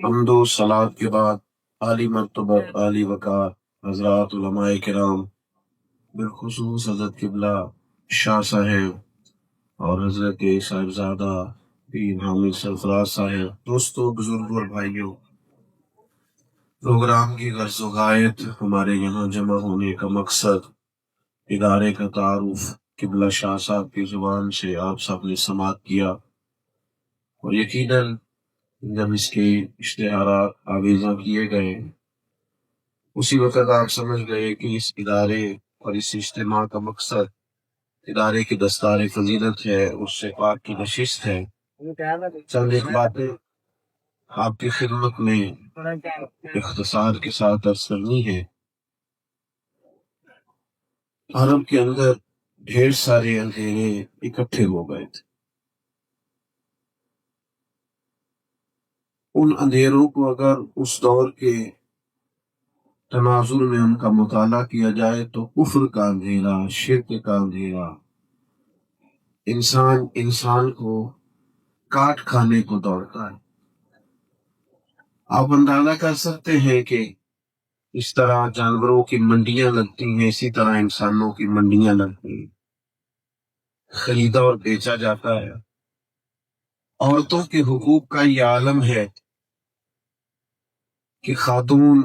حمد و صلات کے بعد عالی مرتبت عالی وقار حضرات علماء کرام بالخصوص حضرت قبلہ شاہ صاحب اور حضرت صاحبزادہ پیر حامد سرفراز صاحب، دوستوں، بزرگوں اور بھائیوں، پروگرام کی غرض و غایت ہمارے یہاں جمع ہونے کا مقصد ادارے کا تعارف قبلہ شاہ صاحب کی زبان سے آپ سب نے سماعت کیا، اور یقیناً جب اس کے اشتہارات آویزاں کیے گئے اسی وقت آپ سمجھ گئے کہ اس ادارے اور اس اجتماع کا مقصد ادارے کی دستار فضیلت ہے، اس سے پاک کی نشست ہے۔ چند ایک باتیں آپ کی خدمت میں اختصار کے ساتھ عرض کرنی ہے۔ عرب کے اندر ڈھیر سارے اندھیرے اکٹھے ہو گئے تھے۔ ان اندھیروں کو اگر اس دور کے تناظر میں ان کا مطالعہ کیا جائے تو کفر کا اندھیرا، شرک کا اندھیرا، انسان کو کاٹ کھانے کو دوڑتا ہے۔ آپ اندازہ کر سکتے ہیں کہ اس طرح جانوروں کی منڈیاں لگتی ہیں، اسی طرح انسانوں کی منڈیاں لگتی ہیں، خریدا اور بیچا جاتا ہے۔ عورتوں کے حقوق کا یہ عالم ہے کہ خاتون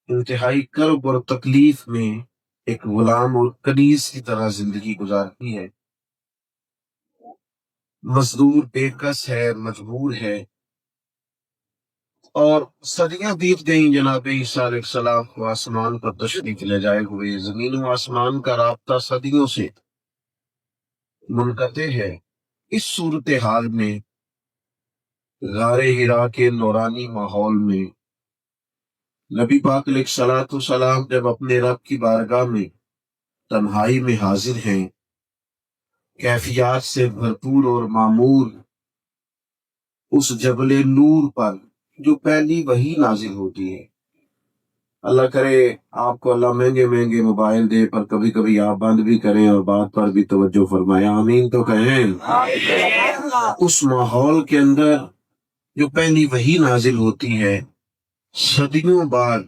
انتہائی کرب اور تکلیف میں ایک غلام اور کنیز کی طرح زندگی گزارتی ہے، مزدور، بے کس ہے، مجبور ہے۔ اور صدیاں بیت گئیں جناب عیسیٰ علیہ السلام کو آسمان پر تشریف لے جائے ہوئے۔ زمین و آسمان کا رابطہ صدیوں سے منقطع ہے۔ اس صورتحال میں غار حرا کے نورانی ماحول میں نبی پاک علیہ الصلوۃ والسلام جب اپنے رب کی بارگاہ میں تنہائی میں حاضر ہیں، کیفیات سے بھرپور اور معمور اس جبل نور پر جو پہلی وحی نازل ہوتی ہے۔ اللہ کرے آپ کو اللہ مہنگے مہنگے موبائل دے، پر کبھی کبھی آپ بند بھی کریں اور بات پر بھی توجہ فرمائیں، آمین تو کہیں۔ اس ماحول کے اندر جو پہلی وحی نازل ہوتی ہے، صدیوں بعد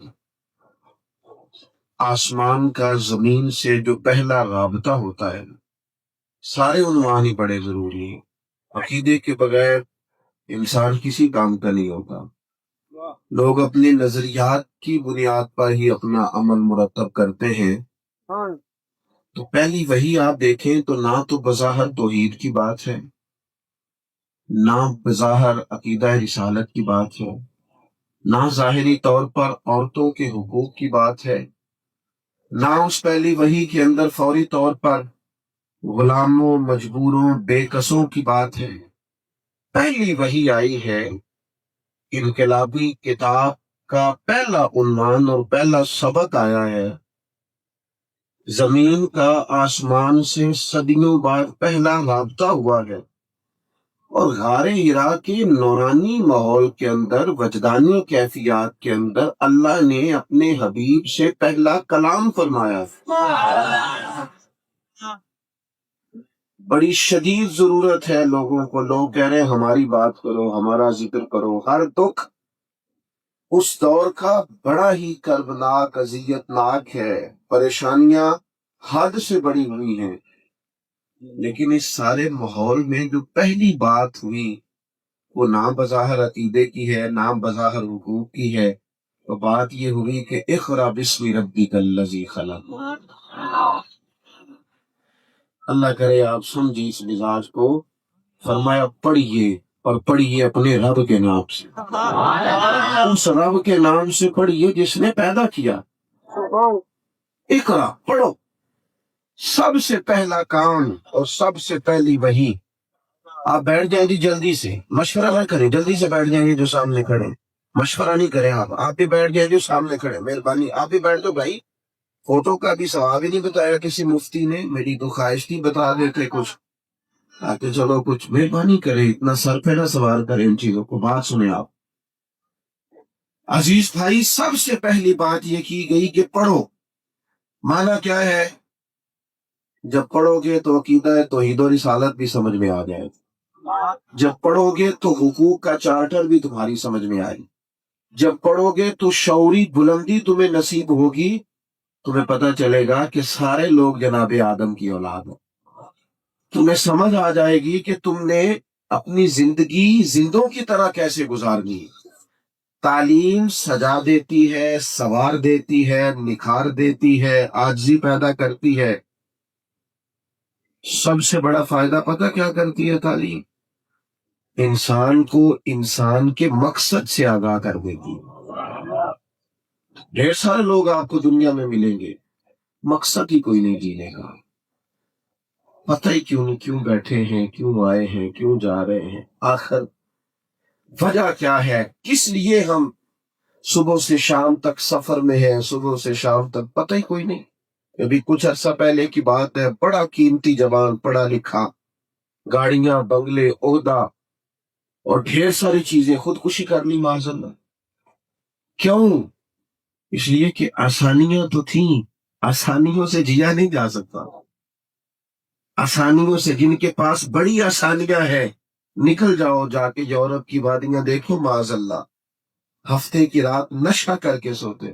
آسمان کا زمین سے جو پہلا رابطہ ہوتا ہے، سارے عنوان ہی بڑے ضروری ہیں۔ عقیدے کے بغیر انسان کسی کام کا نہیں ہوتا۔ لوگ اپنے نظریات کی بنیاد پر ہی اپنا عمل مرتب کرتے ہیں۔ تو پہلی وحی آپ دیکھیں تو نہ تو بظاہر توحید کی بات ہے، نہ بظاہر عقیدہ رسالت کی بات ہے، نہ ظاہری طور پر عورتوں کے حقوق کی بات ہے، نہ اس پہلی وحی کے اندر فوری طور پر غلاموں، مجبوروں، بے کسوں کی بات ہے۔ پہلی وحی آئی ہے، انقلابی کتاب کا پہلا عنوان اور پہلا سبق آیا ہے، زمین کا آسمان سے صدیوں بعد پہلا رابطہ ہوا ہے، اور غار حرا کے نورانی ماحول کے اندر، وجدانی کیفیات کے اندر اللہ نے اپنے حبیب سے پہلا کلام فرمایا۔ بڑی شدید ضرورت ہے لوگوں کو، لوگ کہہ رہے ہیں ہماری بات کرو، ہمارا ذکر کرو۔ ہر دکھ اس دور کا بڑا ہی کربناک، اذیت ناک ہے، پریشانیاں حد سے بڑی ہوئی ہیں، لیکن اس سارے ماحول میں جو پہلی بات ہوئی وہ نہ بظاہر عقیدے کی ہے، نہ بظاہر حقوق کی ہے، تو بات یہ ہوئی کہ اقرأ باسم ربک الذی خلق۔ اللہ کرے آپ سمجھیں اس مزاج کو، فرمایا پڑھیے، اور پڑھیے اپنے رب کے نام سے، اس رب کے نام سے پڑھیے جس نے پیدا کیا۔ اقرأ، پڑھو۔ سب سے پہلا کام اور سب سے پہلی وحی۔ آپ بیٹھ جائیں جی جلدی سے، مشورہ نہ کریں، جلدی سے بیٹھ جائیں جو سامنے کھڑے، مشورہ نہیں کریں، آپ بھی بیٹھ جائیں جو سامنے کھڑے، مہربانی آپ بھی بیٹھ دو بھائی۔ فوٹو کا بھی ثواب ہی نہیں بتایا کسی مفتی نے، میری تو خواہش تھی بتا دیتے کچھ، آتے چلو کچھ مہربانی کریں، اتنا سر پہ نہ سوار کریں ان چیزوں کو، بات سنیں آپ۔ عزیز بھائی، سب سے پہلی بات یہ کی گئی کہ پڑھو۔ معنی کیا ہے؟ جب پڑھو گے تو عقیدہ توحید و رسالت بھی سمجھ میں آ جائے، جب پڑھو گے تو حقوق کا چارٹر بھی تمہاری سمجھ میں آئے، جب پڑھو گے تو شعوری بلندی تمہیں نصیب ہوگی، تمہیں پتہ چلے گا کہ سارے لوگ جناب آدم کی اولاد ہیں، تمہیں سمجھ آ جائے گی کہ تم نے اپنی زندگی زندوں کی طرح کیسے گزارنی۔ تعلیم سجا دیتی ہے، سنوار دیتی ہے، نکھار دیتی ہے، عاجزی پیدا کرتی ہے۔ سب سے بڑا فائدہ پتہ کیا کرتی ہے تعلیم؟ انسان کو انسان کے مقصد سے آگاہ کر دیتی ہے۔ ڈھیر سارے لوگ آپ کو دنیا میں ملیں گے، مقصد ہی کوئی نہیں جینے کا، پتہ ہی کیوں نہیں کیوں بیٹھے ہیں، کیوں آئے ہیں، کیوں جا رہے ہیں، آخر وجہ کیا ہے، کس لیے ہم صبح سے شام تک سفر میں ہیں، صبح سے شام تک پتہ ہی کوئی نہیں۔ ابھی کچھ عرصہ پہلے کی بات ہے، بڑا قیمتی جوان، پڑھا لکھا، گاڑیاں، بنگلے، عہدہ اور ڈھیر ساری چیزیں، خودکشی کر لی معاذ اللہ۔ کیوں؟ اس لیے کہ آسانیاں تو تھیں، آسانیوں سے جیا نہیں جا سکتا، آسانیوں سے جن کے پاس بڑی آسانیاں ہیں، نکل جاؤ جا کے یورپ کی وادیاں دیکھو معاذ اللہ، ہفتے کی رات نشہ کر کے سوتے،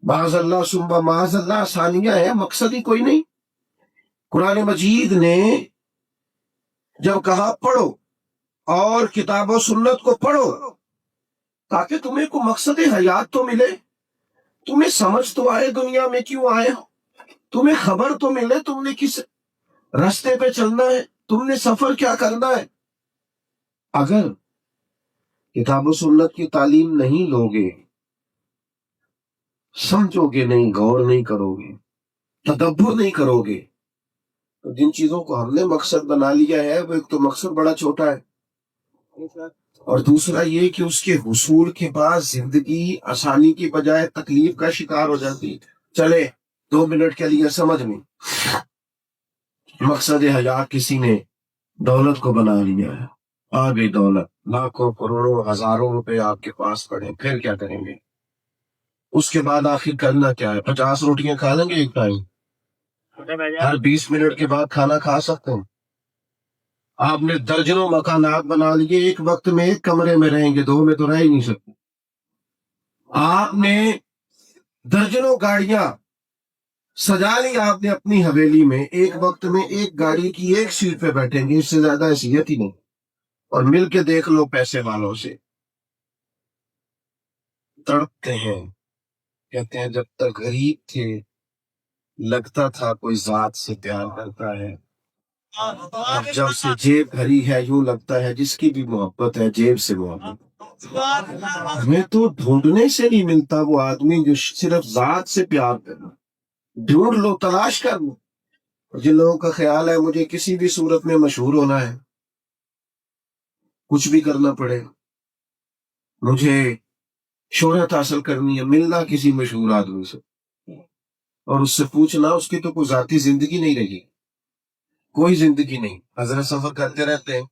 معاذ اللہ ثم معاذ اللہ، آسانیاں ہیں، مقصد ہی کوئی نہیں۔ قرآن مجید نے جب کہا پڑھو اور کتاب و سنت کو پڑھو تاکہ تمہیں کو مقصد حیات تو ملے، تمہیں سمجھ تو آئے دنیا میں کیوں آئے ہو، تمہیں خبر تو ملے تم نے کس راستے پہ چلنا ہے، تم نے سفر کیا کرنا ہے۔ اگر کتاب و سنت کی تعلیم نہیں لوگے، سمجھو گے نہیں، غور نہیں کرو گے، تدبر نہیں کرو گے، تو جن چیزوں کو ہم نے مقصد بنا لیا ہے وہ ایک تو مقصد بڑا چھوٹا ہے، اور دوسرا یہ کہ اس کے حصول کے بعد زندگی آسانی کی بجائے تکلیف کا شکار ہو جاتی ہے۔ چلے 2 منٹ کے لیے سمجھ میں، مقصد حیات کسی نے دولت کو بنا لیا ہے، آ گئی دولت، لاکھوں کروڑوں ہزاروں روپے آپ کے پاس پڑے، پھر کیا کریں گے؟ اس کے بعد آخر کرنا کیا ہے؟ 50 روٹیاں کھا لیں گے ایک ٹائم، ہر 20 منٹ کے بعد کھانا کھا سکتے ہیں۔ آپ نے درجنوں مکانات بنا لیے، ایک وقت میں ایک کمرے میں رہیں گے، 2 میں تو رہ ہی نہیں سکتے۔ آپ نے درجنوں گاڑیاں سجا لی آپ نے اپنی حویلی میں، ایک وقت میں ایک گاڑی کی ایک سیٹ پہ بیٹھیں گے، اس سے زیادہ حیثیت ہی نہیں۔ اور مل کے دیکھ لو پیسے والوں سے، تڑپتے ہیں، کہتے ہیں جب تک غریب تھے لگتا تھا کوئی ذات سے پیار کرتا ہے، اب جب سے جیب بھری ہے یوں لگتا ہے جس کی بھی محبت ہے جیب سے محبت۔ ہمیں تو ڈھونڈنے سے نہیں ملتا وہ آدمی جو صرف ذات سے پیار کرنا، ڈھونڈ لو، تلاش کر لو۔ جن لوگوں کا خیال ہے مجھے کسی بھی صورت میں مشہور ہونا ہے، کچھ بھی کرنا پڑے، مجھے شہرت حاصل کرنی ہے، ملنا کسی مشہور آدمی سے اور اس سے پوچھنا، اس کی تو کوئی ذاتی زندگی نہیں رہی، کوئی زندگی نہیں۔ حضرت سفر کرتے رہتے ہیں،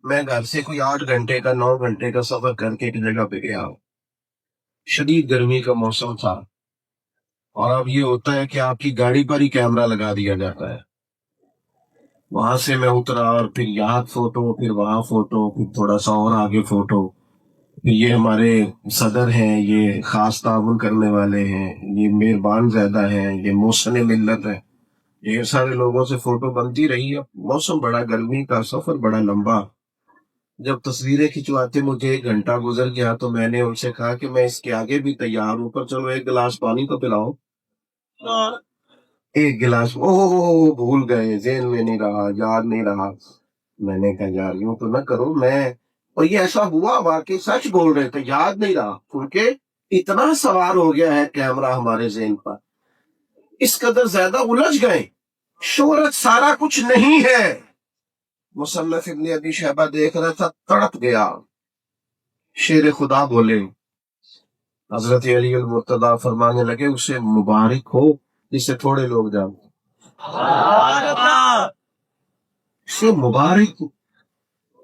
میں گھر سے کوئی 8 گھنٹے کا 9 گھنٹے کا سفر کر کے ایک جگہ پہ گیا ہوں، شدید گرمی کا موسم تھا، اور اب یہ ہوتا ہے کہ آپ کی گاڑی پر ہی کیمرہ لگا دیا جاتا ہے۔ وہاں سے میں اترا اور پھر یہاں فوٹو، پھر وہاں فوٹو، پھر تھوڑا سا اور آگے فوٹو۔ یہ ہمارے صدر ہیں، یہ خاص تعاون کرنے والے ہیں، یہ مہربان زیادہ ہیں، یہ محسن ملت ہے، یہ سارے لوگوں سے فوٹو بنتی رہی۔ اب موسم بڑا گرمی کا، سفر بڑا لمبا، جب تصویریں کھنچواتے مجھے 1 گھنٹہ گزر گیا تو میں نے ان سے کہا کہ میں اس کے آگے بھی تیار ہوں، پر چلو 1 گلاس پانی تو پلاؤ۔ 1 گلاس، بھول گئے، ذہن میں نہیں رہا، یاد نہیں رہا۔ میں نے کہا یار یوں تو نہ کرو، اور یہ ایسا ہوا، واقعی سچ بول رہے تھے، یاد نہیں رہا، کیونکہ اتنا سوار ہو گیا ہے کیمرہ ہمارے ذہن پر، اس قدر زیادہ الجھ گئے۔ شہرت سارا کچھ نہیں ہے۔ مصنف ابن ابی شیبہ دیکھ رہا تھا، تڑپ گیا۔ شیر خدا بولے، حضرت علی المرتضیٰ فرمانے لگے اسے مبارک ہو جسے تھوڑے لوگ جانتے، اسے مبارک ہو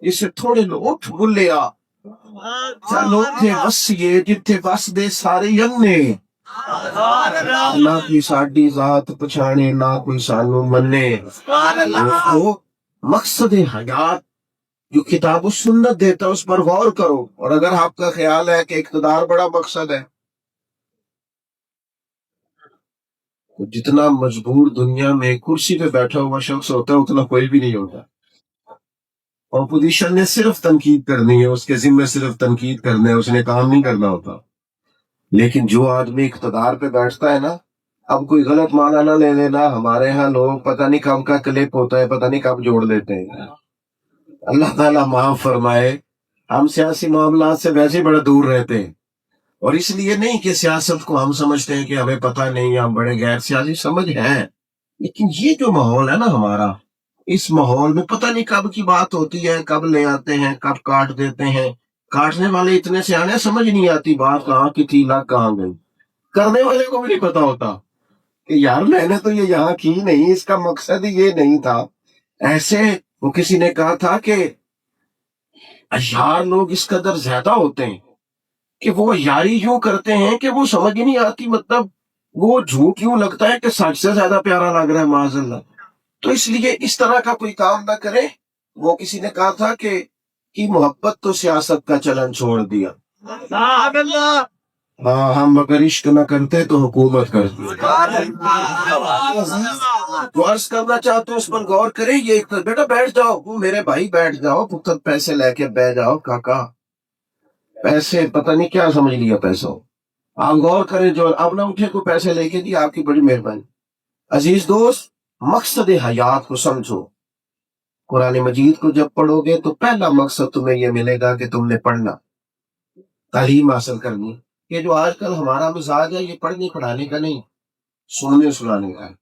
جسے تھوڑے لوگ، اٹھ بلیا چلو تھے وسیے جتھے بس دے سارے یننے، نہ کوئی ساڈی ذات پچھانے نہ کوئی سانو منے۔ وہ مقصد حیات جو کتاب و سنت دیتا ہے اس پر غور کرو، اور اگر آپ کا خیال ہے کہ اقتدار بڑا مقصد ہے، تو جتنا مجبور دنیا میں کرسی پہ بیٹھا ہوا شخص ہوتا ہے اتنا کوئی بھی نہیں ہوتا۔ اپوزیشن نے صرف تنقید کرنی ہے، اس کے ذمہ صرف تنقید کرنا ہے، اس نے کام نہیں کرنا ہوتا۔ لیکن جو آدمی اقتدار پہ بیٹھتا ہے نا، اب کوئی غلط معنی نہ لے لینا، ہمارے ہاں لوگ پتہ نہیں کب کا کلپ ہوتا ہے، پتہ نہیں کب جوڑ دیتے ہیں۔ اللہ تعالیٰ معاف فرمائے، ہم سیاسی معاملات سے ویسے ہی بڑے دور رہتے ہیں، اور اس لیے نہیں کہ سیاست کو ہم سمجھتے ہیں کہ ہمیں پتہ نہیں، ہم بڑے غیر سیاسی سمجھ ہیں، لیکن یہ جو ماحول ہے نا ہمارا، اس ماحول میں پتہ نہیں کب کی بات ہوتی ہے، کب لے آتے ہیں، کب کاٹ دیتے ہیں۔ کاٹنے والے اتنے سیانے، سمجھ نہیں آتی بات کہاں کی تھی، لاکھ کہاں گئی۔ کرنے والے کو بھی نہیں پتا ہوتا کہ یار میں نے تو یہ یہاں کی نہیں، اس کا مقصد ہی یہ نہیں تھا۔ ایسے وہ کسی نے کہا تھا کہ اشعار لوگ اس قدر زیادہ ہوتے ہیں کہ وہ یاری یوں کرتے ہیں کہ وہ سمجھ ہی نہیں آتی، مطلب وہ جھوٹ یوں لگتا ہے کہ سچ سے زیادہ پیارا لگ رہا ہے، معاذ اللہ۔ تو اس لیے اس طرح کا کوئی کام نہ کرے۔ وہ کسی نے کہا تھا کہ محبت تو سیاست کا چلن چھوڑ دیا، ہاں ہم اگر عشق نہ کرتے تو حکومت کرتی۔ جو عرض کرنا چاہتے ہوں اس پر غور کریں۔ یہ ایک بیٹا بیٹھ جاؤ، وہ میرے بھائی بیٹھ جاؤ، پتر پیسے لے کے بیٹھ جاؤ، کاکا پیسے پتہ نہیں کیا سمجھ لیا پیسوں۔ آپ غور کریں، جو اب نہ اٹھے کو پیسے لے کے دی، آپ کی بڑی مہربانی۔ عزیز دوست، مقصد حیات کو سمجھو۔ قرآن مجید کو جب پڑھو گے تو پہلا مقصد تمہیں یہ ملے گا کہ تم نے پڑھنا، تعلیم حاصل کرنی۔ یہ جو آج کل ہمارا مزاج ہے، یہ پڑھنے پڑھانے کا نہیں، سننے سنانے کا ہے۔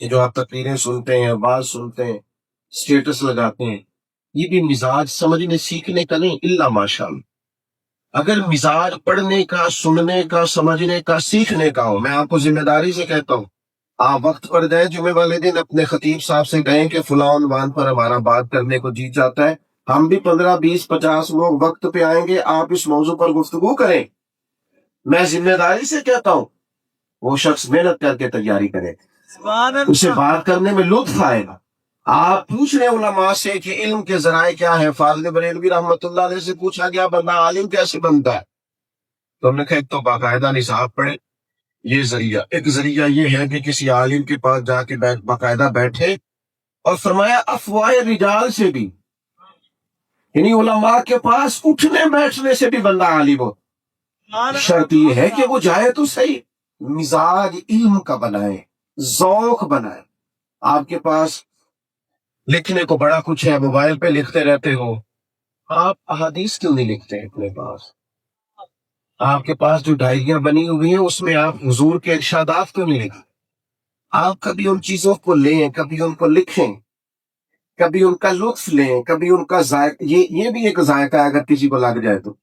یہ جو آپ تقریریں سنتے ہیں، آواز سنتے ہیں، سٹیٹس لگاتے ہیں، یہ بھی مزاج سمجھنے سیکھنے کا نہیں، الا ماشاءاللہ۔ اگر مزاج پڑھنے کا، سننے کا، سمجھنے کا، سیکھنے کا ہو، میں آپ کو ذمہ داری سے کہتا ہوں، آپ وقت پر گئے جمعے والے دن، اپنے خطیب صاحب سے کہیں کہ فلاں عنوان پر ہمارا بات کرنے کو جی چاہتا ہے، ہم بھی 15 20 50 لوگ وقت پہ آئیں گے، آپ اس موضوع پر گفتگو کریں۔ میں ذمہ داری سے کہتا ہوں، وہ شخص محنت کر کے تیاری کرے، اسے بات کرنے میں لطف آئے گا۔ آپ پوچھ رہے علماء سے کہ علم کے ذرائع کیا ہے، فاضل بریلوی رحمۃ اللہ علیہ سے پوچھا گیا بندہ عالم کیسے بنتا ہے، تو ہم نے کہا ایک تو باقاعدہ نصاب پڑھے، یہ ذریعہ۔ ایک ذریعہ یہ ہے کہ کسی عالم کے پاس جا کے باقاعدہ بیٹھے، اور فرمایا افواہ رجال سے بھی، یعنی علماء کے پاس اٹھنے بیٹھنے سے بھی بندہ عالم ہو۔ شرط یہ ہے کہ وہ جائے تو صحیح، مزاج علم کا بنائے، ذوق بنائے۔ آپ کے پاس لکھنے کو بڑا کچھ ہے، موبائل پہ لکھتے رہتے ہو، آپ احادیث کیوں نہیں لکھتے اپنے پاس؟ آپ کے پاس جو ڈائریاں بنی ہوئی ہیں اس میں آپ حضور کے ارشادات کیوں نہیں لکھتے؟ آپ کبھی ان چیزوں کو لیں، کبھی ان کو لکھیں، کبھی ان کا لطف لیں، کبھی ان کا ذائقہ۔ یہ بھی ایک ذائقہ ہے، اگر کسی کو لگ جائے تو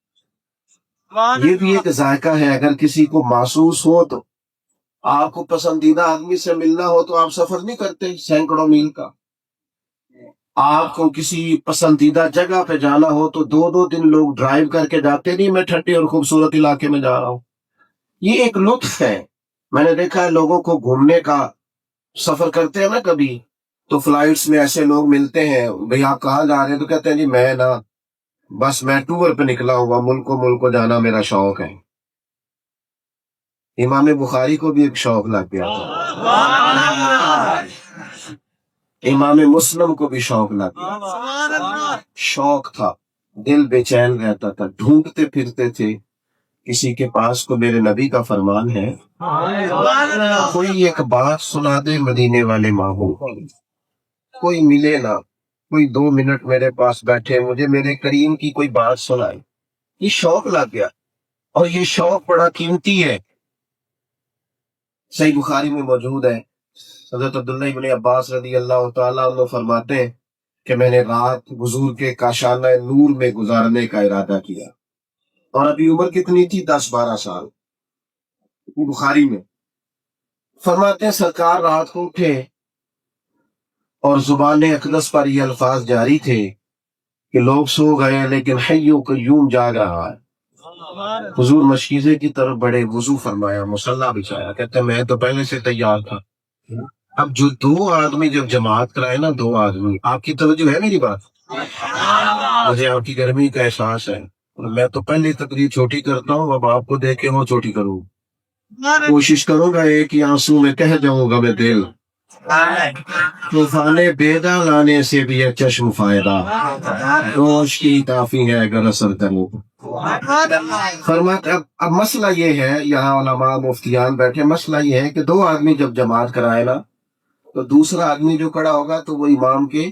یہ بھی ایک ذائقہ ہے، اگر کسی کو محسوس ہو تو۔ آپ کو پسندیدہ آدمی سے ملنا ہو تو آپ سفر نہیں کرتے سینکڑوں میل کا۔ آپ کو کسی پسندیدہ جگہ پہ جانا ہو تو 2 دن لوگ ڈرائیو کر کے جاتے نہیں، میں ٹھنڈے اور خوبصورت علاقے میں جا رہا ہوں۔ یہ ایک لطف ہے۔ میں نے دیکھا ہے لوگوں کو گھومنے کا، سفر کرتے ہیں نا کبھی، تو فلائٹس میں ایسے لوگ ملتے ہیں، بھئی آپ کہاں جا رہے ہیں، تو کہتے ہیں جی میں نا بس میں ٹور پہ نکلا ہوا، ملک کو جانا میرا شوق ہے۔ امام بخاری کو بھی ایک شوق لگ گیا تھا، امام مسلم کو بھی شوق لگ گیا، شوق تھا، دل بے چین رہتا تھا، ڈھونڈتے پھرتے تھے کسی کے پاس کو۔ میرے نبی کا فرمان ہے، کوئی ایک بات سنا دے مدینے والے ماحول، کوئی ملے نا، کوئی 2 منٹ میرے پاس بیٹھے، مجھے میرے کریم کی کوئی بات سنائے، یہ شوق لگ گیا۔ اور یہ شوق بڑا قیمتی ہے۔ صحیح بخاری میں موجود ہے، حضرت عبداللہ ابن عباس رضی اللہ تعالیٰ عنہ فرماتے ہیں کہ میں نے رات حضور کے کاشانہ نور میں گزارنے کا ارادہ کیا، اور ابھی عمر کتنی تھی؟ 10 12 سال۔ بخاری میں فرماتے ہیں سرکار رات کو اٹھے اور زبان اقدس پر یہ الفاظ جاری تھے کہ لوگ سو گئے لیکن حی و قیوم جاگ رہا ہے۔ حضور مشکیزے کی طرف بڑے، وضو فرمایا، مصلی بچھایا، کہتے ہیں میں تو پہلے سے تیار تھا۔ اب جو 2 آدمی جب جماعت کرائے نا، 2 آدمی، آپ کی توجہ ہے میری بات؟ مجھے آپ کی گرمی کا احساس ہے، میں تو پہلی تقریر چھوٹی کرتا ہوں، اب آپ کو دیکھ کے وہ چھوٹی کروں، کوشش کروں گا ایک ہی آنسو میں کہہ جاؤں گا میں دل، طوفان بیدا لانے سے بھی ہے چشم فائدہ، روش کی کافی ہے اگر اثر کروں۔ فرماتے اب مسئلہ یہ ہے، یہاں علماء مفتیان بیٹھے، مسئلہ یہ ہے کہ دو آدمی جب جماعت کرائے نا تو دوسرا آدمی جو کھڑا ہوگا تو وہ امام کے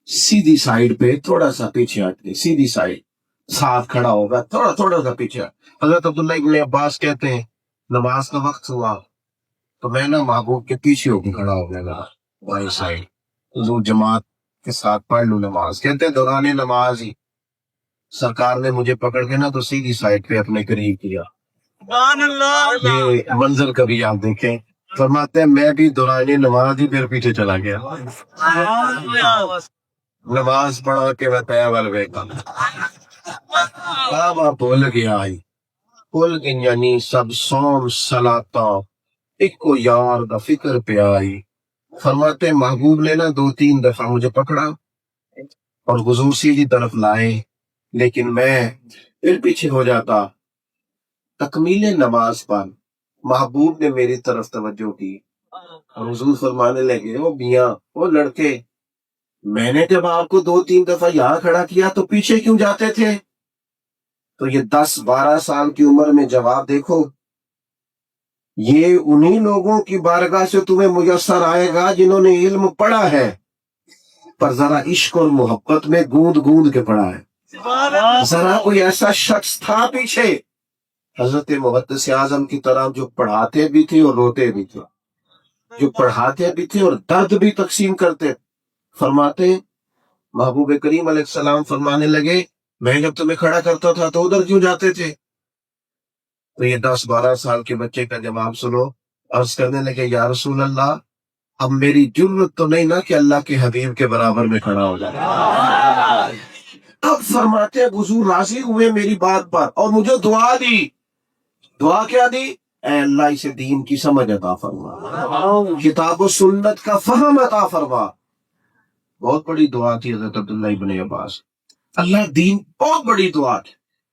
سیدھی سائیڈ پہ تھوڑا سا پیچھے ہٹ کے سیدھی سائیڈ ساتھ کھڑا ہوگا، تھوڑا تھوڑا سا پیچھے۔ حضرت عبداللہ ابن عباس کہتے ہیں نماز کا وقت ہوا تو میں نا محبوب کے پیچھے ہو کے کھڑا ہو گیا نا بائیں سائڈ، حضور جماعت کے ساتھ پڑھ لوں نماز۔ کہتے ہیں دوران نماز ہی سرکار نے مجھے پکڑ کے نا تو سیدھی سائڈ پہ اپنے قریب کیا۔ یہ منظر کبھی آپ دیکھیں۔ فرماتے ہیں میں بھی دوران نماز ہی پھر پیچھے چلا گیا، نماز پڑھا کے میں پیغل بیٹھا آپ بھول گیا ہی بھول گئی، یعنی سب سوم سلاتا ایک کو یار دا فکر پہ آئی۔ فرماتے ہیں محبوب نے نا 2-3 دفعہ مجھے پکڑا اور حضور سیدھی طرف لائے، لیکن میں پھر پیچھے ہو جاتا۔ تکمیل نماز پر محبوب نے میری طرف توجہ کی اور حضور فرمانے لگے او میاں او لڑکے، میں نے جب آپ کو 2-3 دفعہ یہاں کھڑا کیا تو پیچھے کیوں جاتے تھے؟ تو یہ 10-12 سال کی عمر میں جواب دیکھو، یہ انہی لوگوں کی بارگاہ سے تمہیں میسر آئے گا جنہوں نے علم پڑھا ہے پر ذرا عشق اور محبت میں گوند گوند کے پڑھا ہے۔ ذرا کوئی ایسا شخص تھا پیچھے حضرت محدث اعظم کی طرح جو پڑھاتے بھی تھے اور روتے بھی تھے، جو پڑھاتے بھی تھے اور درد بھی تقسیم کرتے۔ فرماتے محبوب کریم علیہ السلام فرمانے لگے میں جب تمہیں کھڑا کرتا تھا تو ادھر کیوں جاتے تھے؟ تو یہ 10-12 سال کے بچے کا جواب سنو، عرض کرنے لگے یا رسول اللہ اب میری جرت تو نہیں نا کہ اللہ کے حبیب کے برابر میں کھڑا ہو جائے۔ اب فرماتے حضور راضی ہوئے میری بات پر اور مجھے دعا دی۔ دعا کیا دی؟ اے اللہ اسے دین کی سمجھ عطا فرما، کتاب و سنت کا فہم عطا فرما۔ بہت بڑی دعا تھی حضرت عبداللہ ابن عباس، اللہ دین بہت بڑی دعا تھی۔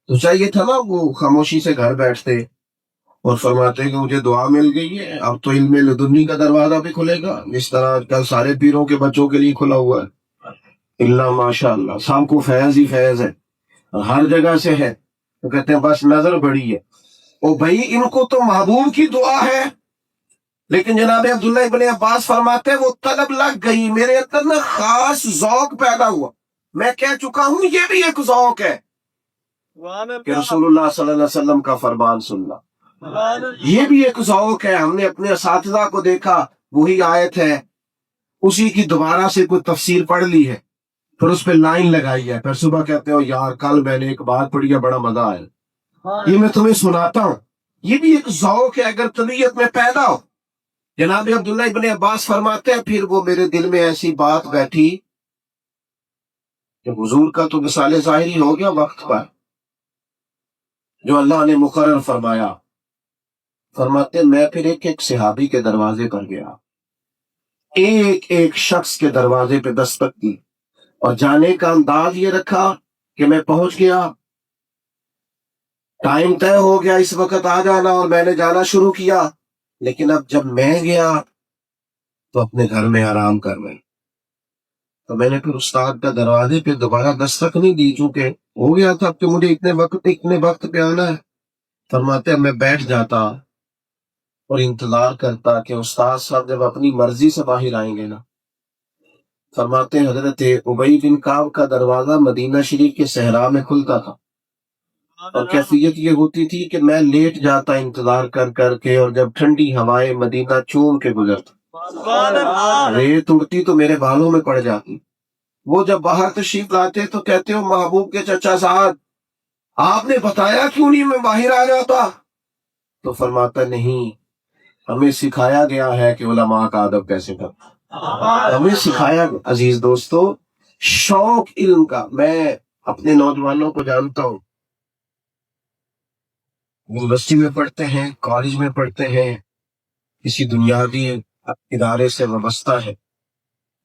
تو چاہیے تھا نا وہ خاموشی سے گھر بیٹھتے اور فرماتے کہ مجھے دعا مل گئی ہے، اب تو علم لدنی کا دروازہ بھی کھلے گا، جس طرح آج کل سارے پیروں کے بچوں کے لیے کھلا ہوا ہے۔ اللہ ماشاء اللہ سب کو فیض ہی فیض ہے اور ہر جگہ سے ہے، تو کہتے ہیں بس نظر بڑی ہے۔ او بھائی ان کو تو محبوب کی دعا ہے، لیکن جناب عبداللہ ابن عباس فرماتے ہیں وہ طلب لگ گئی، میرے اندر نا خاص ذوق پیدا ہوا۔ میں کہہ چکا ہوں یہ بھی ایک ذوق ہے کہ رسول اللہ صلی اللہ علیہ وسلم کا فرمان سننا، یہ بھی ایک ذوق ہے۔ ہم نے اپنے اساتذہ کو دیکھا وہی آیت ہے، اسی کی دوبارہ سے کوئی تفسیر پڑھ لی ہے، پھر اس پہ لائن لگائی ہے، پھر صبح کہتے ہو یار کل میں نے ایک بات پڑھی ہے بڑا مزہ آیا، یہ میں تمہیں سناتا ہوں۔ یہ بھی ایک ذوق ہے اگر طبیعت میں پیدا ہو۔ جناب عبداللہ ابن عباس فرماتے ہیں پھر وہ میرے دل میں ایسی بات بیٹھی کہ حضور کا تو مثال ظاہری ہو گیا وقت پر جو اللہ نے مقرر فرمایا۔ فرماتے ہیں میں پھر ایک ایک صحابی کے دروازے پر گیا، ایک ایک شخص کے دروازے پہ دستک کی اور جانے کا انداز یہ رکھا کہ میں پہنچ گیا، ٹائم طے ہو گیا اس وقت آ جانا، اور میں نے جانا شروع کیا۔ لیکن اب جب میں گیا تو اپنے گھر میں آرام کر رہے، تو میں نے پھر استاد کا دروازے پہ دوبارہ دستک نہیں دی چونکہ ہو گیا تھا کہ مجھے اتنے وقت پہ آنا ہے۔ فرماتے ہیں میں بیٹھ جاتا اور انتظار کرتا کہ استاد صاحب جب اپنی مرضی سے باہر آئیں گے نا۔ فرماتے ہیں حضرت ابی بن کعب کا دروازہ مدینہ شریف کے صحرا میں کھلتا تھا اور کیفیت یہ ہوتی تھی کہ میں لیٹ جاتا انتظار کر کر کے، اور جب ٹھنڈی ہوائیں مدینہ چوم کے گزرتا ریت اڑتی تو میرے بالوں میں پڑ جاتی۔ وہ جب باہر تشریف لاتے تو کہتے ہو محبوب کے چچا صاحب آپ نے بتایا کیوں نہیں میں باہر آ جاتا؟ تو فرماتا نہیں، ہمیں سکھایا گیا ہے کہ علماء کا ادب کیسے کرنا، ہمیں سکھایا۔ عزیز دوستو شوق علم کا، میں اپنے نوجوانوں کو جانتا ہوں، یونیورسٹی میں پڑھتے ہیں، کالج میں پڑھتے ہیں، کسی دنیاوی ادارے سے وابستہ ہے،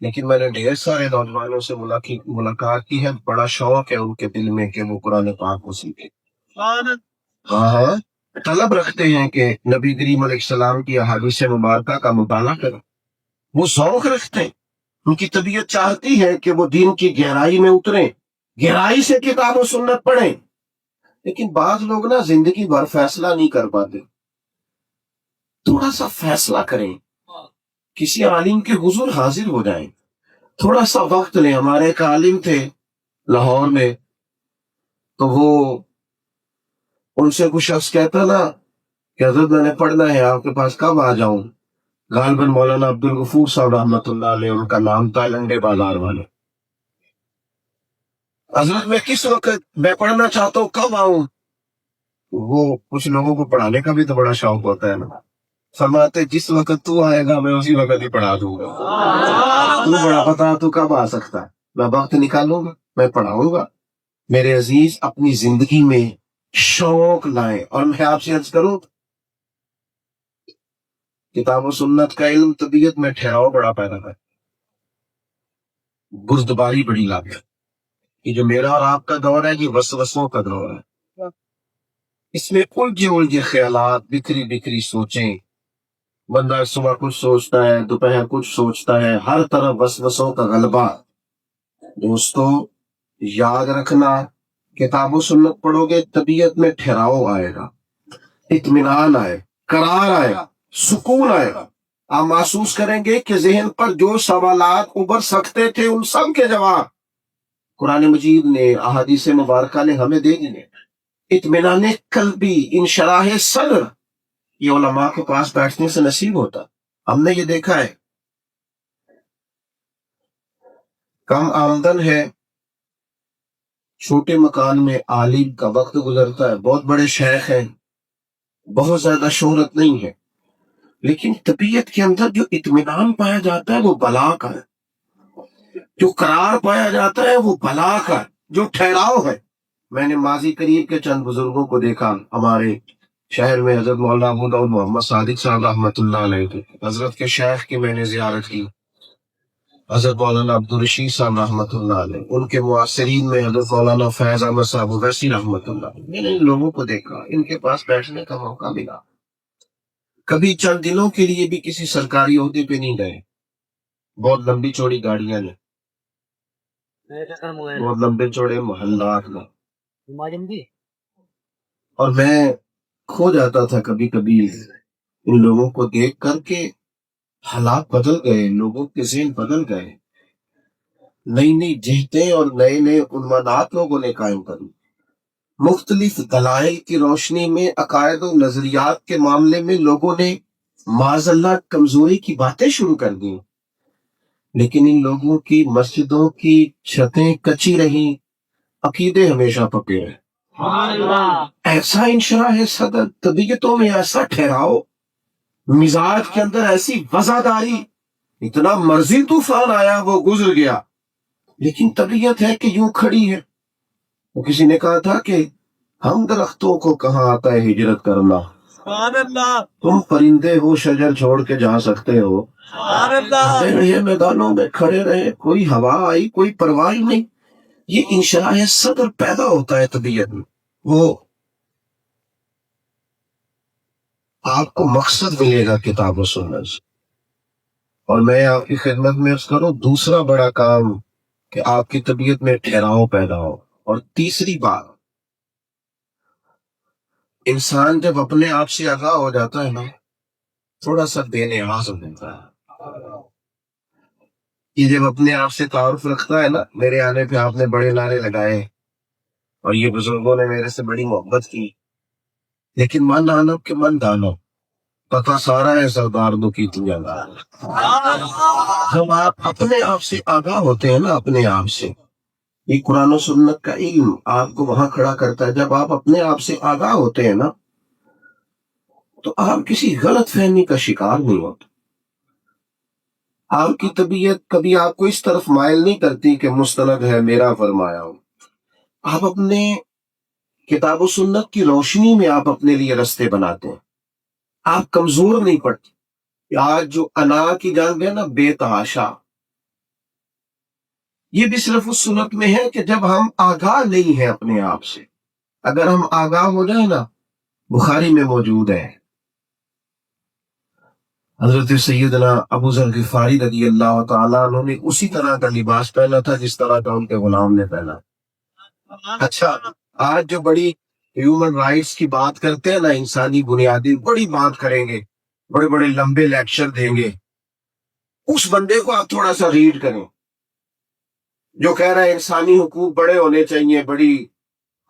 لیکن میں نے ڈھیر سارے نوجوانوں سے ملاقات کی ہے، بڑا شوق ہے ان کے دل میں کہ وہ قرآن پاک کو سیکھیں۔ ہاں ہاں، طلب رکھتے ہیں کہ نبی کریم علیہ السلام کی احادیث مبارکہ کا مطالعہ کریں، وہ ذوق رکھتے ہیں، ان کی طبیعت چاہتی ہے کہ وہ دین کی گہرائی میں اتریں، گہرائی سے کتاب و سنت پڑھیں۔ لیکن بعض لوگ نا زندگی بھر فیصلہ نہیں کر پاتے، تھوڑا سا فیصلہ کریں، کسی عالم کے حضور حاضر ہو جائیں، تھوڑا سا وقت لیں۔ ہمارے ایک عالم تھے لاہور میں، تو وہ ان سے کچھ شخص کہتا نا کہ حضرت میں نے پڑھنا ہے، آپ کے پاس کب آ جاؤں؟ غالباً مولانا عبد الغفور صاحب رحمۃ اللہ علیہ ان کا نام تھا، لنڈے بازار والے۔ حضرت میں کس وقت میں پڑھنا چاہتا ہوں، کب آؤں؟ وہ کچھ لوگوں کو پڑھانے کا بھی تو بڑا شوق ہوتا ہے نا، فرماتے جس وقت تو آئے گا میں اسی وقت ہی پڑھا دوں گا، تو بڑا بتا تو کب آ سکتا ہے، میں وقت نکالوں گا، میں پڑھاؤں گا۔ میرے عزیز، اپنی زندگی میں شوق لائیں۔ اور میں آپ سے عرض کروں، کتاب و سنت کا علم طبیعت میں ٹھہراؤ بڑا پیدا ہے، بردباری بڑی لاتے ہے۔ یہ جو میرا اور آپ کا دور ہے یہ وسوسوں کا دور ہے، اس میں الجھے الجھے خیالات، بکھری بکھری سوچیں، بندہ صبح کچھ سوچتا ہے، دوپہر کچھ سوچتا ہے، ہر طرف وسوسوں کا غلبہ۔ دوستو، یاد رکھنا، کتاب و سنت پڑھو گے طبیعت میں ٹھہراؤ آئے گا، اطمینان آئے، قرار آئے، سکون آئے گا۔ آپ محسوس کریں گے کہ ذہن پر جو سوالات ابھر سکتے تھے ان سب کے جواب قرآن مجید نے، احادیث مبارکہ نے ہمیں دے دیے۔ اطمینان قلبی، انشراح صدر، یہ علماء کے پاس بیٹھنے سے نصیب ہوتا۔ ہم نے یہ دیکھا ہے، کم آمدن ہے، چھوٹے مکان میں عالم کا وقت گزرتا ہے، بہت بڑے شیخ ہیں، بہت زیادہ شہرت نہیں ہے، لیکن طبیعت کے اندر جو اطمینان پایا جاتا ہے وہ بلا کا ہے، جو قرار پایا جاتا ہے وہ بلا کا ہے، جو ٹھہراؤ ہے۔ میں نے ماضی قریب کے چند بزرگوں کو دیکھا، ہمارے شہر میں حضرت مولانا ابو داؤد محمد صادق صاحب رحمۃ اللہ علیہ تھے، حضرت کے شیخ کی میں نے زیارت کی، حضرت مولانا عبد الرشید صاحب رحمۃ اللہ علیہ، ان کے معاصرین میں حضرت مولانا فیض احمد صاحب اویسی رحمۃ اللہ علیہ۔ میں نے ان لوگوں کو دیکھا، ان کے پاس بیٹھنے کا موقع ملا، کبھی چند دنوں کے لیے بھی کسی سرکاری عہدے پہ نہیں گئے، بہت لمبی چوڑی گاڑیاں نے، بہت لمبے چوڑے محلات میں، اور میں کھو جاتا تھا کبھی کبھی ان لوگوں کو دیکھ کر کے حالات بدل گئے، لوگوں کے ذہن بدل گئے، نئی نئی جہتیں اور نئے نئے عنوانات لوگوں نے قائم کری، مختلف دلائل کی روشنی میں عقائد و نظریات کے معاملے میں لوگوں نے معاذ اللہ کمزوری کی باتیں شروع کر دی، لیکن ان لوگوں کی مسجدوں کی چھتیں کچی رہیں، عقیدے ہمیشہ پکے رہے۔ ایسا انشراح صدر، طبیعتوں میں ایسا ٹھہراؤ، مزاج کے اندر ایسی وفاداری، اتنا مرضی طوفان آیا وہ گزر گیا، لیکن طبیعت ہے کہ یوں کھڑی ہے۔ وہ کسی نے کہا تھا کہ ہم درختوں کو کہاں آتا ہے ہجرت کرنا، تم پرندے ہو شجر چھوڑ کے جا سکتے ہو، یہ میدانوں میں کھڑے رہے، کوئی ہوا آئی کوئی پرواہ نہیں۔ یہ انشراح صدر پیدا ہوتا ہے طبیعت میں، وہ آپ کو مقصد ملے گا کتاب و سنت سے۔ اور میں آپ کی خدمت میں عرض کروں، دوسرا بڑا کام کہ آپ کی طبیعت میں ٹھہراؤ پیدا ہو۔ اور تیسری بات، انسان جب اپنے آپ سے آگاہ ہو جاتا ہے نا، تھوڑا سا بے نیاز ہو جاتا ہے، یہ جب اپنے آپ سے تعارف رکھتا ہے نا، میرے آنے پہ آپ نے بڑے نعرے لگائے اور یہ بزرگوں نے میرے سے بڑی محبت کی، لیکن من آنب کے من دانو، پتہ سارا ہے سردار دو کی جگہ۔ جب آپ اپنے آپ سے آگاہ ہوتے ہیں نا، اپنے آپ سے، یہ قرآن و سنت کا علم آپ کو وہاں کھڑا کرتا ہے۔ جب آپ اپنے آپ سے آگاہ ہوتے ہیں نا، تو آپ کسی غلط فہمی کا شکار نہیں ہوتے، آپ کی طبیعت کبھی آپ کو اس طرف مائل نہیں کرتی کہ مستند ہے میرا فرمایا ہو۔ آپ اپنے کتاب و سنت کی روشنی میں آپ اپنے لیے رستے بناتے ہیں، آپ کمزور نہیں پڑتے۔ آج جو انا کی جانب ہے نا، بے تحاشا، یہ بھی صرف اس صورت میں ہے کہ جب ہم آگاہ نہیں ہیں اپنے آپ سے. اگر ہم آگاہ ہو جائیں نا، بخاری میں موجود ہے، حضرت سیدنا ابو ذر غفاری رضی اللہ تعالیٰ عنہ نے اسی طرح کا لباس پہنا تھا جس طرح کا ان کے غلام نے پہنا. اچھا، آج جو بڑی ہیومن رائٹس کی بات کرتے ہیں نا، انسانی بنیادی بڑی بات کریں گے، بڑے بڑے لمبے لیکچر دیں گے، اس بندے کو آپ تھوڑا سا ریڈ کریں جو کہہ رہا ہے انسانی حقوق بڑے ہونے چاہیے، بڑی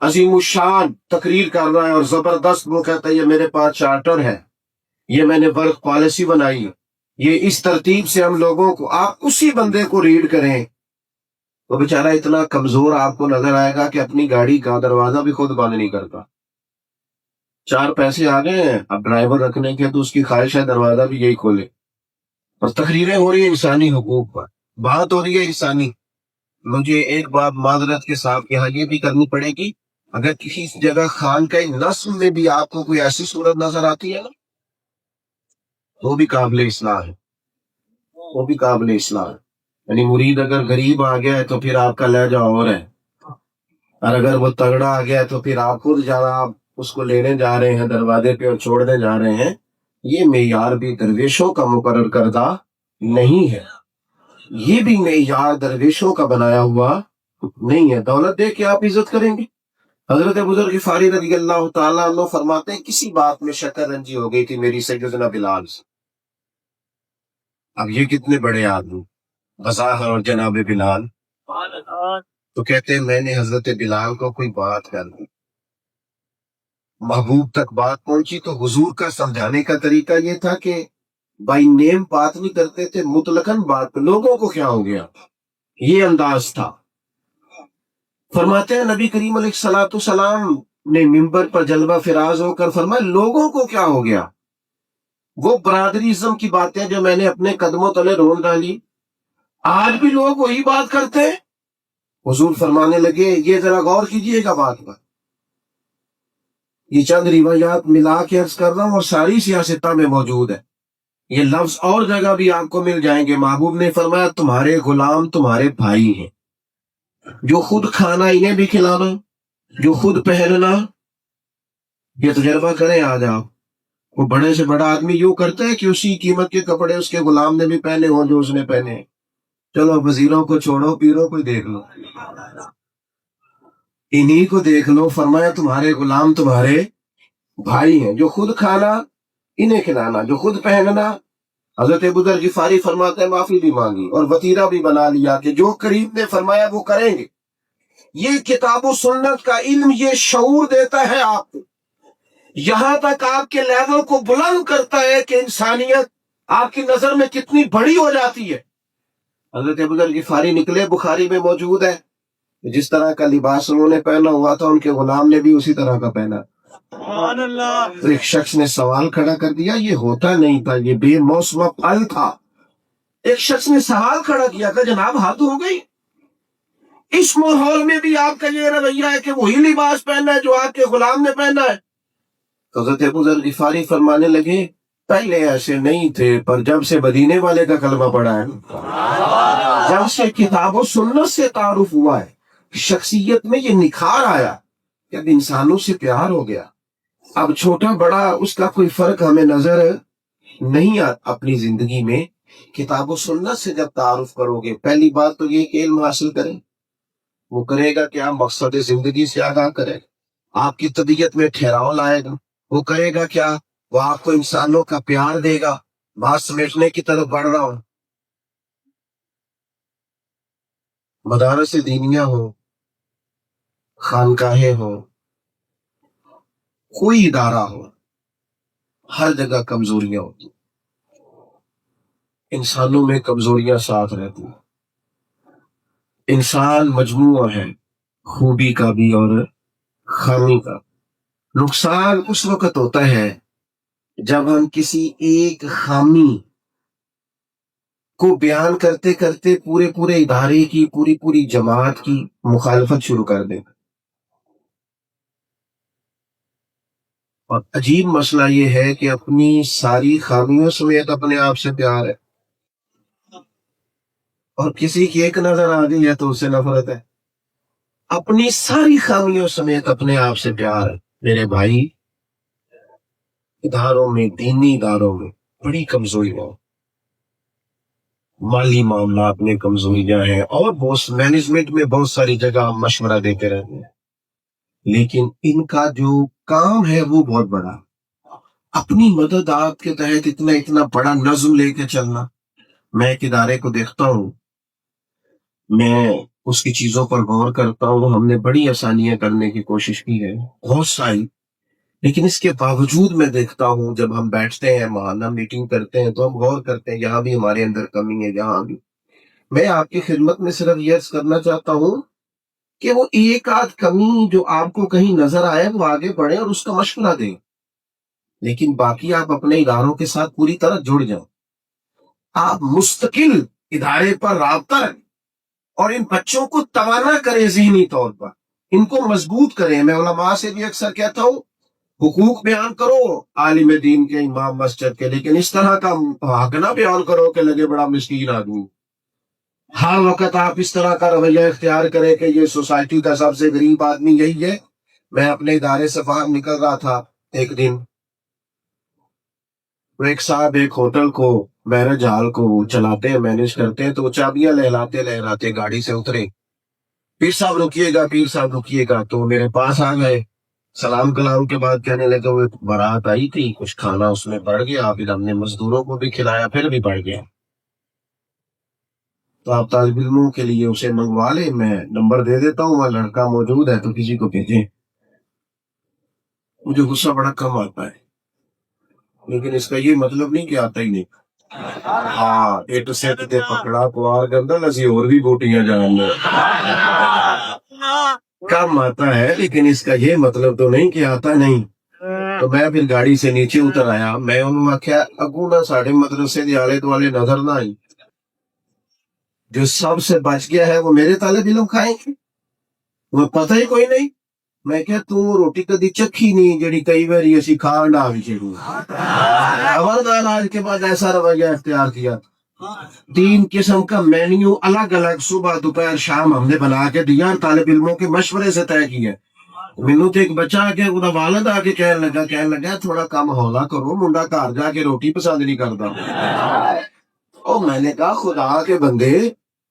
عظیم الشان تقریر کر رہا ہے اور زبردست وہ کہتا ہے یہ میرے پاس چارٹر ہے، یہ میں نے ورک پالیسی بنائی ہے، یہ اس ترتیب سے ہم لوگوں کو. آپ اسی بندے کو ریڈ کریں، وہ بیچارہ اتنا کمزور آپ کو نظر آئے گا کہ اپنی گاڑی کا دروازہ بھی خود بند نہیں کرتا. 4 پیسے آ گئے ہیں اب ڈرائیور رکھنے کے تو اس کی خواہش ہے دروازہ بھی یہی کھولے. اور تقریریں ہو رہی ہیں انسانی حقوق پر، بات ہو رہی ہے انسانی. مجھے ایک بات معذرت کے ساتھ یہاں یہ بھی کرنی پڑے گی، اگر کسی جگہ خان کا نصب میں بھی آپ کو کوئی ایسی صورت نظر آتی ہے نا، وہ بھی قابل اصلاح ہے، وہ بھی قابل اصلاح ہے. یعنی مرید اگر غریب آ گیا ہے تو پھر آپ کا لہجہ اور ہے، اور اگر وہ تگڑا آ گیا ہے تو پھر آپ خود جانا، آپ اس کو لینے جا رہے ہیں دروازے پہ اور چھوڑنے جا رہے ہیں. یہ معیار بھی درویشوں کا مقرر کردہ نہیں ہے، یہ بھی معیار درویشوں کا بنایا ہوا نہیں ہے. دولت دے کے آپ عزت کریں گے. حضرت بزرگ غفاری رضی اللہ تعالیٰ عنہ فرماتے ہیں کسی بات میں شکر رنجی ہو گئی تھی میری سیدنا بلال سے. اب یہ کتنے بڑے آدمی بظاہر اور جناب بلال، تو کہتے ہیں میں نے حضرت بلال کو کوئی بات کر دی، محبوب تک بات پہنچی تو حضور کا سمجھانے کا طریقہ یہ تھا کہ بائی نیم بات نہیں کرتے تھے، مطلقاً بات، لوگوں کو کیا ہو گیا، یہ انداز تھا. فرماتے ہیں نبی کریم علیہ الصلوۃ والسلام نے منبر پر جلوہ فراز ہو کر فرمایا لوگوں کو کیا ہو گیا. وہ برادریزم کی باتیں جو میں نے اپنے قدموں تلے رون ڈالی، آج بھی لوگ وہی بات کرتے ہیں. حضور فرمانے لگے یہ ذرا غور کیجئے گا بات پر، یہ چند روایات ملا کے عرض کر رہا ہوں اور ساری سیاستہ میں موجود ہے، یہ لفظ اور جگہ بھی آپ کو مل جائیں گے. محبوب نے فرمایا تمہارے غلام تمہارے بھائی ہیں، جو خود کھانا انہیں بھی کھلانا، جو خود پہننا. یہ تجربہ کریں آج آپ، وہ بڑے سے بڑا آدمی یوں کرتا ہے کہ اسی قیمت کے کپڑے اس کے غلام نے بھی پہنے ہوں جو اس نے پہنے ہیں. چلو وزیروں کو چھوڑو، پیروں کو دیکھ لو، انہی کو دیکھ لو. فرمایا تمہارے غلام تمہارے بھائی ہیں، جو خود کھانا انہیں کھلانا، جو خود پہننا. حضرت ابوذر غفاری فرماتے ہیں معافی بھی مانگی اور وطیرہ بھی بنا لیا کہ جو کریم نے فرمایا وہ کریں گے. یہ کتاب و سنت کا علم یہ شعور دیتا ہے آپ کو، یہاں تک آپ کے لیول کو بلند کرتا ہے کہ انسانیت آپ کی نظر میں کتنی بڑی ہو جاتی ہے. حضرت ابوذر غفاری نکلے، بخاری میں موجود ہے، جس طرح کا لباس انہوں نے پہنا ہوا تھا ان کے غلام نے بھی اسی طرح کا پہنا. سبحان اللہ. تو ایک شخص نے سوال کھڑا کر دیا، یہ ہوتا نہیں تھا، یہ بے موسم پھل تھا. ایک شخص نے سوال کھڑا کیا کہ جناب حد ہو گئی، اس ماحول میں بھی آپ کا یہ رویہ ہے کہ وہی لباس پہننا ہے جو آپ کے غلام نے پہنا ہے. حضرت ابوذر غفاری فرمانے لگے پہلے ایسے نہیں تھے، پر جب سے مدینے والے کا کلمہ پڑا ہے، جب سے کتاب و سنت سے تعارف ہوا ہے، شخصیت میں یہ نکھار آیا کہ اب انسانوں سے پیار ہو گیا. اب چھوٹا بڑا اس کا کوئی فرق ہمیں نظر نہیں اپنی زندگی میں. کتاب و سنت سے جب تعارف کرو گے، پہلی بات تو یہ کہ علم حاصل کریں. وہ کرے گا کہ آپ مقصد زندگی سے آگاہ کرے گا، آپ کی طبیعت میں ٹھہراؤ لائے گا. وہ کرے گا کیا، وہ آپ کو انسانوں کا پیار دے گا. بات سمیٹنے کی طرف بڑھ رہا ہوں. مدارس دینیہ ہو، خانقاہیں ہو، کوئی ادارہ ہو، ہر جگہ کمزوریاں ہوتی، انسانوں میں کمزوریاں ساتھ رہتی. انسان مجموعہ ہے، خوبی کا بھی اور خامی کا. نقصان اس وقت ہوتا ہے جب ہم کسی ایک خامی کو بیان کرتے کرتے پورے ادارے کی، پوری جماعت کی مخالفت شروع کر دیں. اور عجیب مسئلہ یہ ہے کہ اپنی ساری خامیوں سمیت اپنے آپ سے پیار ہے. اور کسی کی ایک نظر آ گئی ہے تو اس سے نفرت ہے. اپنی ساری خامیوں سمیت اپنے آپ سے پیار ہے. میرے بھائی، اداروں میں، دینی اداروں میں بڑی کمزوری ہے. مالی معاملات میں کمزوریاں ہیں، اور بہت مینجمنٹ میں بہت ساری جگہ ہم مشورہ دیتے رہتے ہیں، لیکن ان کا جو کام ہے وہ بہت بڑا. اپنی مدد آپ کے تحت اتنا اتنا بڑا نظم لے کے چلنا. میں ایک ادارے کو دیکھتا ہوں، میں اس کی چیزوں پر غور کرتا ہوں. ہم نے بڑی آسانیاں کرنے کی کوشش کی ہے، بہت ساری، لیکن اس کے باوجود میں دیکھتا ہوں جب ہم بیٹھتے ہیں، ماہانہ میٹنگ کرتے ہیں، تو ہم غور کرتے ہیں یہاں بھی ہمارے اندر کمی ہے، یہاں بھی. میں آپ کی خدمت میں صرف یہ عرض کرنا چاہتا ہوں کہ وہ ایک آدھ کمی جو آپ کو کہیں نظر آئے وہ آگے بڑھیں اور اس کا مشورہ دیں، لیکن باقی آپ اپنے اداروں کے ساتھ پوری طرح جڑ جائیں. آپ مستقل ادارے پر رابطہ رکھیں اور ان بچوں کو توانا کریں، ذہنی طور پر ان کو مضبوط کریں. میں علماء سے بھی اکثر کہتا ہوں، حقوق بیان کرو عالم دین کے، امام مسجد کے، لیکن اس طرح کا حق نہ بیان کرو کہ لگے بڑا مسکین آدمی. ہر وقت آپ اس طرح کا رویہ اختیار کریں کہ یہ سوسائٹی کا سب سے غریب آدمی یہی ہے. میں اپنے ادارے سے باہر نکل رہا تھا ایک دن، وہ ایک صاحب ایک ہوٹل کو، میرج ہال کو چلاتے ہیں، مینج کرتے ہیں، تو وہ چابیاں لہلاتے لہلاتے گاڑی سے اترے. پیر صاحب رکیے گا، پیر صاحب رکیے گا. تو میرے پاس آ گئے، سلام کلام کے بعد کہنے لگے وہ ایک بارات آئی تھی، کچھ کھانا اس میں بڑھ گیا، پھر ہم نے مزدوروں کو بھی کھلایا، پھر بھی بڑھ گیا، تو آپ طالب علموں کے لیے اسے منگوا لیں، میں نمبر دے دیتا ہوں، وہاں لڑکا موجود ہے تو کسی کو بھیجیں. مجھے غصہ بڑا کم آتا ہے، لیکن اس کا یہ مطلب نہیں کہ آتا ہی نہیں. ہاں ایٹ سیٹ تے پکڑا پوار گندا لسی اور بھی بوٹیاں جان میں کم آتا ہے، لیکن اس کا یہ مطلب تو نہیں کہ آتا نہیں. تو میں پھر گاڑی سے نیچے اتر آیا. میں انہوں نے آخیا اگو نہ ساڑھے مدرسے دے آلے دوالے نظر نہ آئی، جو سب سے بچ گیا ہے وہ میرے طالب علم کھائیں گے، وہ پتہ ہی کوئی نہیں. میں کہا تو روٹی کدی چکھی نہیں جڑی کئی باری اسی کھان ڈا بھی چڑوں. خبردار آج کے بعد ایسا رویہ اختیار کیا. 3 قسم کا مینیو الگ الگ صبح دوپہر شام ہم نے بنا کے دیا، طالب علموں کے مشورے سے طے کیا. مینو تو ایک بچہ آ کے وہ والد آ کے کہنے لگا تھوڑا کم ہولا کرو، منڈا گھر جا کے روٹی پسند نہیں کرتا. اور میں نے کہا خدا کے بندے،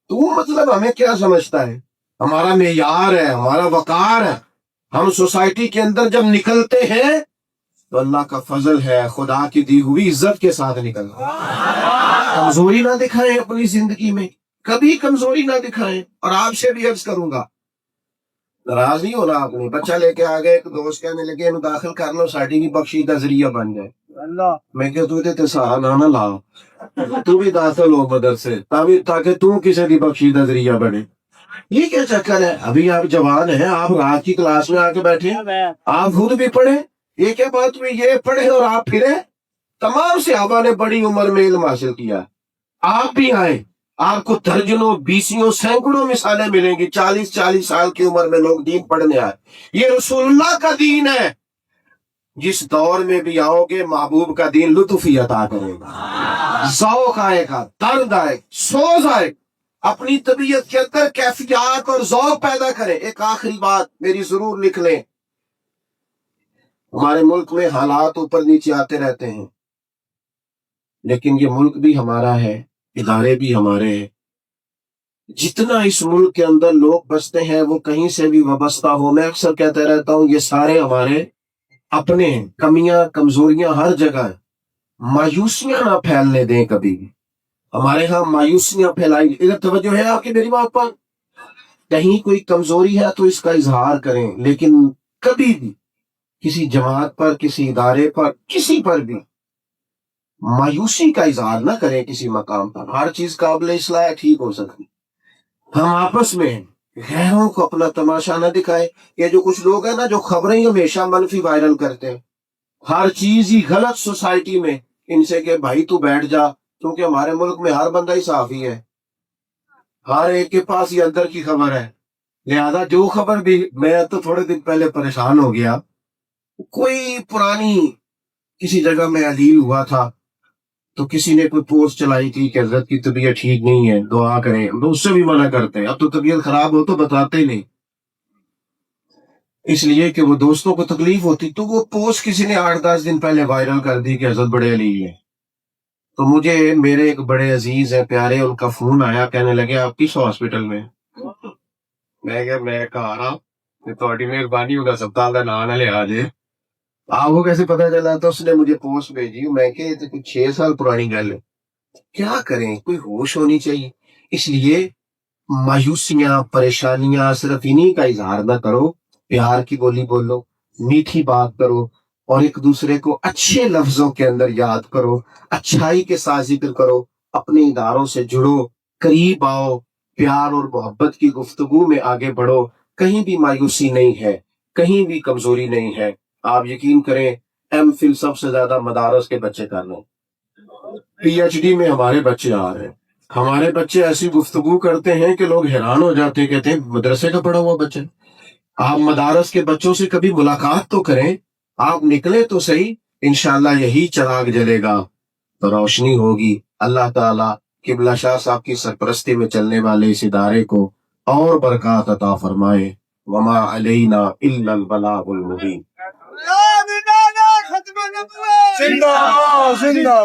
تو مطلب ہمیں کیا سمجھتا ہے؟ ہمارا معیار ہے، ہمارا وقار ہے. ہم سوسائٹی کے اندر جب نکلتے ہیں تو اللہ کا فضل ہے، خدا کی دی ہوئی عزت کے ساتھ نکلنا. کمزوری نہ دکھائیں اپنی زندگی میں، کبھی کمزوری نہ دکھائیں. اور آپ سے بھی عرض کروں گا، ناراض نہیں ہونا. آپ نے بچہ لے کے آ گئے، ایک دوست کہنے لگے انہوں داخل کر لو، ساڑی بھی بخشی کا ذریعہ بن جائے. میں کہ تو تے سہارا نہ لا، تو بھی داخل ہو مدرسے تاکہ تو کسی کی بخشی کا ذریعہ بنے. یہ کیا چکر ہے؟ ابھی آپ جوان ہیں، آپ رات کی کلاس میں آ کے بیٹھے، آپ خود بھی پڑھیں. یہ کیا بات ہوئی؟ یہ پڑھے اور آپ پھرے. تمام صحابہ نے بڑی عمر میں علم حاصل کیا، آپ بھی آئے. آپ کو درجنوں بیسیوں سینکڑوں مثالیں ملیں گی، 40 سال کی عمر میں لوگ دین پڑھنے آئے. یہ رسول اللہ کا دین ہے. جس دور میں بھی آؤ گے محبوب کا دین لطف ہی عطا کرے گا، ذوق آئے گا، درد آئے، سوز آئے. اپنی طبیعت کے اندر کیفیات اور ذوق پیدا کریں. ایک آخری بات میری ضرور لکھ لیں، ہمارے ملک میں حالات اوپر نیچے آتے رہتے ہیں، لیکن یہ ملک بھی ہمارا ہے، ادارے بھی ہمارے ہیں. جتنا اس ملک کے اندر لوگ بستے ہیں وہ کہیں سے بھی وابستہ ہو، میں اکثر کہتے رہتا ہوں یہ سارے ہمارے اپنے ہیں. کمیاں کمزوریاں ہر جگہ ہیں. مایوسیاں نہ پھیلنے دیں کبھی بھی. ہمارے ہاں مایوسیاں پھیلائی. ادھر توجہ ہے آپ کی میری بات پر؟ کہیں کوئی کمزوری ہے تو اس کا اظہار کریں، لیکن کبھی بھی کسی جماعت پر، کسی ادارے پر، کسی پر بھی مایوسی کا اظہار نہ کریں. کسی مقام پر ہر چیز قابل اصلاح ہے، ٹھیک ہو سکتی. ہم آپس میں غیروں کو اپنا تماشا نہ دکھائیں. یہ جو کچھ لوگ ہیں نا جو خبریں ہمیشہ منفی وائرل کرتے ہیں، ہر چیز ہی غلط سوسائٹی میں، ان سے کہ بھائی تو بیٹھ جا، کیونکہ ہمارے ملک میں ہر بندہ ہی صحافی ہے، ہر ایک کے پاس یہ اندر کی خبر ہے. لہذا جو خبر بھی، میں تو تھوڑے دن پہلے پریشان ہو گیا، کوئی پرانی کسی جگہ میں علیل ہوا تھا، تو کسی نے کوئی پوسٹ چلائی تھی کہ حضرت کی طبیعت ٹھیک نہیں ہے، دعا کریں، ہم تو اس سے بھی منع کرتے ہیں. اب تو طبیعت خراب ہو تو بتاتے ہی نہیں، اس لیے کہ وہ دوستوں کو تکلیف ہوتی. تو وہ پوسٹ کسی نے 8-10 دن پہلے وائرل کر دی کہ حضرت بڑے علی ہے. تو مجھے میرے ایک بڑے عزیز ہیں پیارے، ان کا فون آیا، کہنے لگے آپ کس ہاسپٹل میں؟ میں کہا رہا کہ تھوڑی مہربانی ہوگا ہسپتال کا نام نہ لیا جی. آپ کو کیسے پتا چلا؟ تو اس نے مجھے پوسٹ بھیجی. میں کہ یہ تو کچھ 6 سال پرانی گل ہے. کیا کریں، کوئی ہوش ہونی چاہیے. اس لیے مایوسیاں پریشانیاں صرف انہی کا اظہار نہ کرو، پیار کی بولی بولو، میٹھی بات کرو، اور ایک دوسرے کو اچھے لفظوں کے اندر یاد کرو، اچھائی کے ساتھ ذکر کرو، اپنے اداروں سے جڑو، قریب آؤ، پیار اور محبت کی گفتگو میں آگے بڑھو. کہیں بھی مایوسی نہیں ہے، کہیں بھی کمزوری نہیں ہے. آپ یقین کریں، ایم فل سب سے زیادہ مدارس کے بچے کر رہے ہیں، پی ایچ ڈی میں ہمارے بچے آ رہے ہیں. ہمارے بچے ایسی گفتگو کرتے ہیں کہ لوگ حیران ہو جاتے ہیں، کہتے ہیں مدرسے کا پڑھا ہوا بچہ. آپ مدارس کے بچوں سے کبھی ملاقات تو کریں، آپ نکلے تو صحیح. انشاءاللہ یہی چراغ جلے گا تو روشنی ہوگی. اللہ تعالیٰ قبلہ شاہ صاحب کی سرپرستی میں چلنے والے اس ادارے کو اور برکات عطا فرمائے. وما علینا الا البلاغ المبین. زندہ زندہ